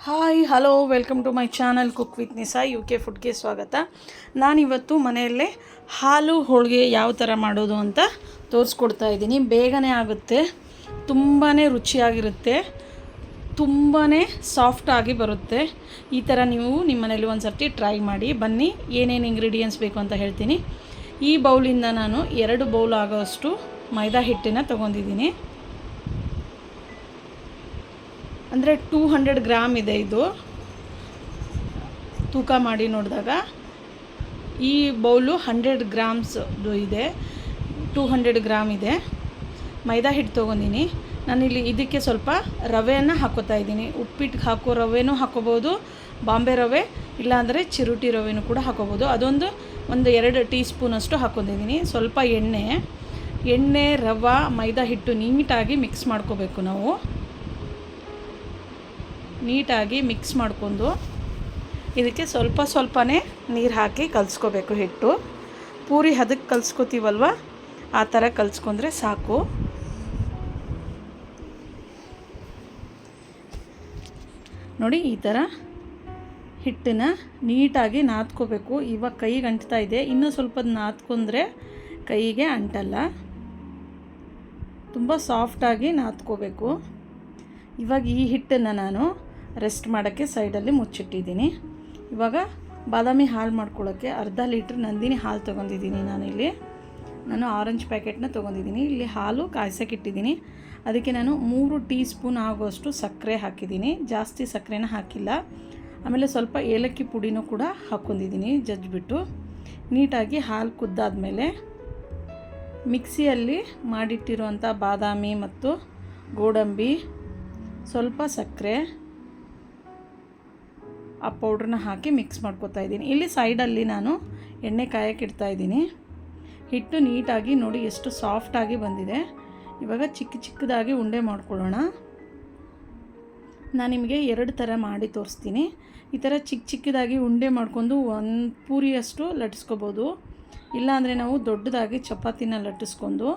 Hi hello welcome to my channel cook with Nisa UK ಫುಡ್ಗೆ ಸ್ವಾಗತ. ನಾನಿವತ್ತು ಮನೆಯಲ್ಲೇ ಹಾಲು ಹೋಳಿಗೆ ಯಾವ ಥರ ಮಾಡೋದು ಅಂತ ತೋರಿಸ್ಕೊಡ್ತಾ ಇದ್ದೀನಿ. ಬೇಗನೆ ಆಗುತ್ತೆ, ತುಂಬಾ ರುಚಿಯಾಗಿರುತ್ತೆ, ತುಂಬಾ ಸಾಫ್ಟಾಗಿ ಬರುತ್ತೆ. ಈ ಥರ ನೀವು ನಿಮ್ಮ ಮನೇಲಿ ಒಂದು ಸರ್ತಿ ಟ್ರೈ ಮಾಡಿ. ಬನ್ನಿ, ಏನೇನು ಇಂಗ್ರೀಡಿಯೆಂಟ್ಸ್ ಬೇಕು ಅಂತ ಹೇಳ್ತೀನಿ. ಈ ಬೌಲಿಂದ ನಾನು 2 ಬೌಲ್ ಆಗೋಷ್ಟು ಮೈದಾ ಹಿಟ್ಟನ್ನು ತೊಗೊಂಡಿದ್ದೀನಿ. ಅಂದರೆ 200 ಗ್ರಾಮ್ ಇದೆ. ಇದು ತೂಕ ಮಾಡಿ ನೋಡಿದಾಗ ಈ ಬೌಲು 100 ಗ್ರಾಮ್ಸ್ದು ಇದೆ, 200 ಗ್ರಾಮ್ ಇದೆ. ಮೈದಾ ಹಿಟ್ಟು ತೊಗೊಂಡಿನಿ. ನಾನಿಲ್ಲಿ ಇದಕ್ಕೆ ಸ್ವಲ್ಪ ರವೆಯನ್ನು ಹಾಕೋತಾ ಇದ್ದೀನಿ. ಉಪ್ಪಿಟ್ಟಿಗೆ ಹಾಕೋ ರವೆನೂ ಹಾಕೋಬೋದು, ಬಾಂಬೆ ರವೆ ಇಲ್ಲಾಂದರೆ ಚಿರೋಟಿ ರವೆನೂ ಕೂಡ ಹಾಕೋಬೋದು. ಅದೊಂದು 2 ಟೀ ಸ್ಪೂನಷ್ಟು ಹಾಕ್ಕೊಂಡಿದ್ದೀನಿ. ಸ್ವಲ್ಪ ಎಣ್ಣೆ ರವೆ ಮೈದಾ ಹಿಟ್ಟು ನೀಟಾಗಿ ಮಿಕ್ಸ್ ಮಾಡ್ಕೋಬೇಕು. ನಾವು ನೀಟಾಗಿ ಮಿಕ್ಸ್ ಮಾಡ್ಕೊಂಡು ಇದಕ್ಕೆ ಸ್ವಲ್ಪನೇ ನೀರು ಹಾಕಿ ಕಲಿಸ್ಕೋಬೇಕು. ಹಿಟ್ಟು ಪೂರಿ ಹದಕ್ಕೆ ಕಲಿಸ್ಕೋತೀವಲ್ವ, ಆ ಥರ ಕಲಿಸ್ಕೊಂಡ್ರೆ ಸಾಕು. ನೋಡಿ, ಈ ಥರ ಹಿಟ್ಟನ್ನು ನೀಟಾಗಿ ನಾದ್ಕೋಬೇಕು. ಇವಾಗ ಕೈಗೆ ಅಂಟ್ತಾ ಇದೆ, ಇನ್ನೂ ಸ್ವಲ್ಪ ನಾದ್ಕೊಂಡ್ರೆ ಕೈಗೆ ಅಂಟಲ್ಲ. ತುಂಬ ಸಾಫ್ಟಾಗಿ ನಾದ್ಕೋಬೇಕು. ಇವಾಗ ಈ ಹಿಟ್ಟನ್ನು ನಾನು ರೆಸ್ಟ್ ಮಾಡೋಕ್ಕೆ ಸೈಡಲ್ಲಿ ಮುಚ್ಚಿಟ್ಟಿದ್ದೀನಿ. ಇವಾಗ ಬಾದಾಮಿ ಹಾಲು ಮಾಡ್ಕೊಳ್ಳೋಕ್ಕೆ ಅರ್ಧ ಲೀಟ್ರ್ ನಂದಿನಿ ಹಾಲು ತೊಗೊಂಡಿದ್ದೀನಿ. ನಾನು ಆರೆಂಜ್ ಪ್ಯಾಕೆಟ್ನ ತೊಗೊಂಡಿದ್ದೀನಿ. ಇಲ್ಲಿ ಹಾಲು ಕಾಯ್ಸೋಕ್ಕಿಟ್ಟಿದ್ದೀನಿ. ಅದಕ್ಕೆ ನಾನು 3 ಟೀ ಸ್ಪೂನ್ ಆಗೋಷ್ಟು ಸಕ್ಕರೆ ಹಾಕಿದ್ದೀನಿ. ಜಾಸ್ತಿ ಸಕ್ಕರೆನ ಹಾಕಿಲ್ಲ. ಆಮೇಲೆ ಸ್ವಲ್ಪ ಏಲಕ್ಕಿ ಪುಡಿನೂ ಕೂಡ ಹಾಕ್ಕೊಂಡಿದ್ದೀನಿ ಜಜ್ಜಿಬಿಟ್ಟು. ನೀಟಾಗಿ ಹಾಲು ಕುದ್ದಾದಮೇಲೆ ಮಿಕ್ಸಿಯಲ್ಲಿ ಮಾಡಿಟ್ಟಿರುವಂಥ ಬಾದಾಮಿ ಮತ್ತು ಗೋಡಂಬಿ, ಸ್ವಲ್ಪ ಸಕ್ಕರೆ, ಆ ಪೌಡ್ರನ್ನ ಹಾಕಿ ಮಿಕ್ಸ್ ಮಾಡ್ಕೊತಾ ಇದ್ದೀನಿ. ಇಲ್ಲಿ ಸೈಡಲ್ಲಿ ನಾನು ಎಣ್ಣೆ ಕಾಯಕ್ಕೆ ಇಡ್ತಾಯಿದ್ದೀನಿ. ಹಿಟ್ಟು ನೀಟಾಗಿ ನೋಡಿ ಎಷ್ಟು ಸಾಫ್ಟಾಗಿ ಬಂದಿದೆ. ಇವಾಗ ಚಿಕ್ಕದಾಗಿ ಉಂಡೆ ಮಾಡ್ಕೊಳ್ಳೋಣ. ನಾನು ನಿಮಗೆ 2 ಥರ ಮಾಡಿ ತೋರಿಸ್ತೀನಿ. ಈ ಥರ ಚಿಕ್ಕದಾಗಿ ಉಂಡೆ ಮಾಡ್ಕೊಂಡು 1 ಪೂರಿಯಷ್ಟು ಲಟ್ಟಿಸ್ಕೋಬೋದು. ಇಲ್ಲಾಂದರೆ ನಾವು ದೊಡ್ಡದಾಗಿ ಚಪಾತಿನ ಲಟ್ಟಿಸ್ಕೊಂಡು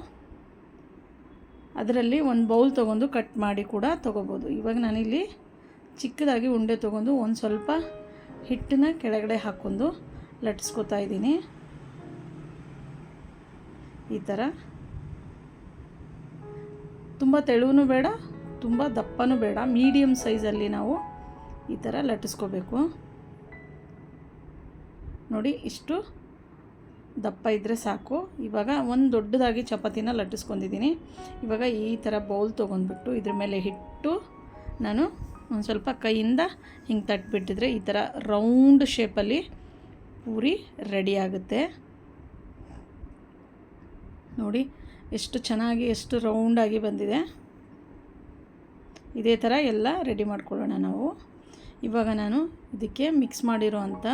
ಅದರಲ್ಲಿ 1 ಬೌಲ್ ತೊಗೊಂಡು ಕಟ್ ಮಾಡಿ ಕೂಡ ತೊಗೋಬೋದು. ಇವಾಗ ನಾನಿಲ್ಲಿ ಚಿಕ್ಕದಾಗಿ ಉಂಡೆ ತೊಗೊಂಡು ಒಂದು ಸ್ವಲ್ಪ ಹಿಟ್ಟನ್ನ ಕೆಳಗಡೆ ಹಾಕ್ಕೊಂಡು ಲಟ್ಟಿಸ್ಕೊತಾ ಇದ್ದೀನಿ. ಈ ಥರ ತುಂಬ ತೆಳುವೂ ಬೇಡ, ತುಂಬ ದಪ್ಪನೂ ಬೇಡ, ಮೀಡಿಯಮ್ ಸೈಜಲ್ಲಿ ನಾವು ಈ ಥರ ಲಟ್ಟಿಸ್ಕೋಬೇಕು. ನೋಡಿ, ಇಷ್ಟು ದಪ್ಪ ಇದ್ದರೆ ಸಾಕು. ಇವಾಗ ಒಂದು ದೊಡ್ಡದಾಗಿ ಚಪಾತಿನ ಲಟ್ಟಿಸ್ಕೊಂಡಿದ್ದೀನಿ. ಇವಾಗ ಈ ಥರ ಬೌಲ್ ತೊಗೊಂಡ್ಬಿಟ್ಟು ಇದ್ರ ಮೇಲೆ ಹಿಟ್ಟು ನಾನು ಒಂದು ಸ್ವಲ್ಪ ಕೈಯಿಂದ ಹಿಂಗೆ ತಟ್ಟಿಬಿಟ್ಟಿದ್ರೆ ಈ ಥರ ರೌಂಡ್ ಶೇಪಲ್ಲಿ ಪೂರಿ ರೆಡಿ ಆಗುತ್ತೆ. ನೋಡಿ ಎಷ್ಟು ಚೆನ್ನಾಗಿ, ಎಷ್ಟು ರೌಂಡಾಗಿ ಬಂದಿದೆ. ಇದೇ ಥರ ಎಲ್ಲ ರೆಡಿ ಮಾಡ್ಕೊಳ್ಳೋಣ ನಾವು. ಇವಾಗ ನಾನು ಇದಕ್ಕೆ ಮಿಕ್ಸ್ ಮಾಡಿರೋವಂಥ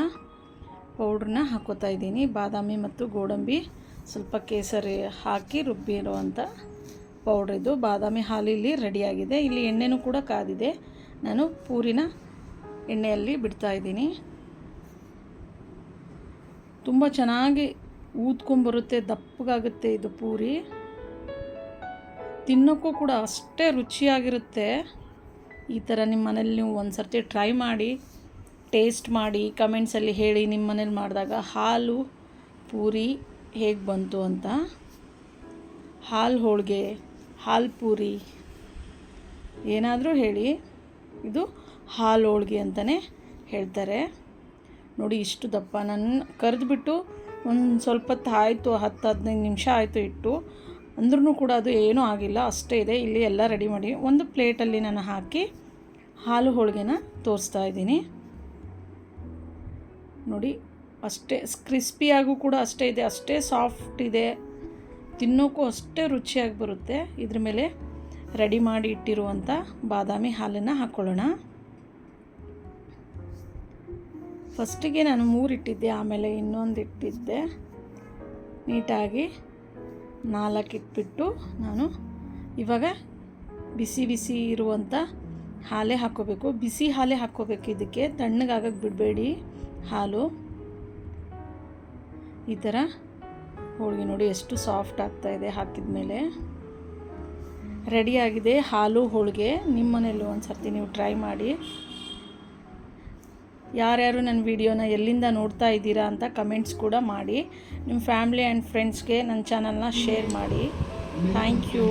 ಪೌಡ್ರನ್ನ ಹಾಕೋತಾ ಇದ್ದೀನಿ. ಬಾದಾಮಿ ಮತ್ತು ಗೋಡಂಬಿ, ಸ್ವಲ್ಪ ಕೇಸರಿ ಹಾಕಿ ರುಬ್ಬಿರುವಂಥ ಪೌಡ್ರ್ ಇದು. ಬಾದಾಮಿ ಹಾಲಿಲ್ಲಿ ರೆಡಿಯಾಗಿದೆ. ಇಲ್ಲಿ ಎಣ್ಣೆನೂ ಕೂಡ ಕಾದಿದೆ. ನಾನು ಪೂರಿನ ಎಣ್ಣೆಯಲ್ಲಿ ಬಿಡ್ತಾಯಿದ್ದೀನಿ. ತುಂಬ ಚೆನ್ನಾಗಿ ಊದ್ಕೊಂಬರುತ್ತೆ, ದಪ್ಪಗಾಗುತ್ತೆ ಇದು ಪೂರಿ. ತಿನ್ನೋಕ್ಕೂ ಕೂಡ ಅಷ್ಟೇ ರುಚಿಯಾಗಿರುತ್ತೆ. ಈ ಥರ ನಿಮ್ಮ ಮನೇಲಿ ನೀವು ಒಂದು ಸರ್ತಿ ಟ್ರೈ ಮಾಡಿ, ಟೇಸ್ಟ್ ಮಾಡಿ, ಕಮೆಂಟ್ಸಲ್ಲಿ ಹೇಳಿ ನಿಮ್ಮ ಮನೇಲಿ ಮಾಡಿದಾಗ ಹಾಲು ಪೂರಿ ಹೇಗೆ ಬಂತು ಅಂತ. ಹಾಲು ಹೋಳಿಗೆ, ಹಾಲು ಪೂರಿ ಏನಾದರೂ ಹೇಳಿ, ಇದು ಹಾಲು ಹೋಳಿಗೆ ಅಂತಲೇ ಹೇಳ್ತಾರೆ. ನೋಡಿ ಇಷ್ಟು ದಪ್ಪ. ನಾನು ಕರೆದುಬಿಟ್ಟು ಒಂದು ಸ್ವಲ್ಪ ಹೊತ್ತು ಆಯಿತು, 10-15 ನಿಮಿಷ ಆಯಿತು ಇಟ್ಟು, ಅಂದ್ರೂ ಕೂಡ ಅದು ಏನೂ ಆಗಿಲ್ಲ, ಅಷ್ಟೇ ಇದೆ. ಇಲ್ಲಿ ಎಲ್ಲ ರೆಡಿ ಮಾಡಿ ಒಂದು ಪ್ಲೇಟಲ್ಲಿ ನಾನು ಹಾಕಿ ಹಾಲು ಹೋಳಿಗೆನ ತೋರಿಸ್ತಾ ಇದ್ದೀನಿ. ನೋಡಿ, ಅಷ್ಟೇ ಕ್ರಿಸ್ಪಿಯಾಗೂ ಕೂಡ ಅಷ್ಟೇ ಇದೆ, ಅಷ್ಟೇ ಸಾಫ್ಟ್ ಇದೆ, ತಿನ್ನೋಕ್ಕೂ ಅಷ್ಟೇ ರುಚಿಯಾಗಿ ಬರುತ್ತೆ. ಇದ್ರ ಮೇಲೆ ರೆಡಿ ಮಾಡಿ ಇಟ್ಟಿರುವಂಥ ಬಾದಾಮಿ ಹಾಲನ್ನು ಹಾಕ್ಕೊಳ್ಳೋಣ. ಫಸ್ಟಿಗೆ ನಾನು 3 ಇಟ್ಟಿದ್ದೆ, ಆಮೇಲೆ ಇನ್ನೊಂದು ಇಟ್ಟಿದ್ದೆ. ನೀಟಾಗಿ 4 ಇಟ್ಬಿಟ್ಟು ನಾನು ಇವಾಗ ಬಿಸಿ ಇರುವಂಥ ಹಾಲೇ ಹಾಕ್ಕೋಬೇಕು. ಬಿಸಿ ಹಾಲೇ ಹಾಕ್ಕೋಬೇಕು. ಇದಕ್ಕೆ ತಣ್ಣಗಾಗಕ್ಕೆ ಬಿಡಬೇಡಿ ಹಾಲು. ಈ ಥರ ಹೋಳಿಗೆ ನೋಡಿ ಎಷ್ಟು ಸಾಫ್ಟ್ ಆಗ್ತಾಯಿದೆ ಹಾಕಿದ ಮೇಲೆ. ರೆಡಿಯಾಗಿದೆ ಹಾಲು ಹೋಳಿಗೆ. ನಿಮ್ಮ ಮನೇಲಿ ಒಂದು ಸರ್ತಿ ನೀವು ಟ್ರೈ ಮಾಡಿ. ಯಾರ್ಯಾರು ನನ್ನ ವಿಡಿಯೋನ ಎಲ್ಲಿಂದ ನೋಡ್ತಾ ಇದ್ದೀರಾ ಅಂತ ಕಮೆಂಟ್ಸ್ ಕೂಡ ಮಾಡಿ. ನಿಮ್ಮ ಫ್ಯಾಮಿಲಿ ಆ್ಯಂಡ್ ಫ್ರೆಂಡ್ಸ್ಗೆ ನನ್ನ ಚಾನಲ್ನ ಶೇರ್ ಮಾಡಿ. Thank you.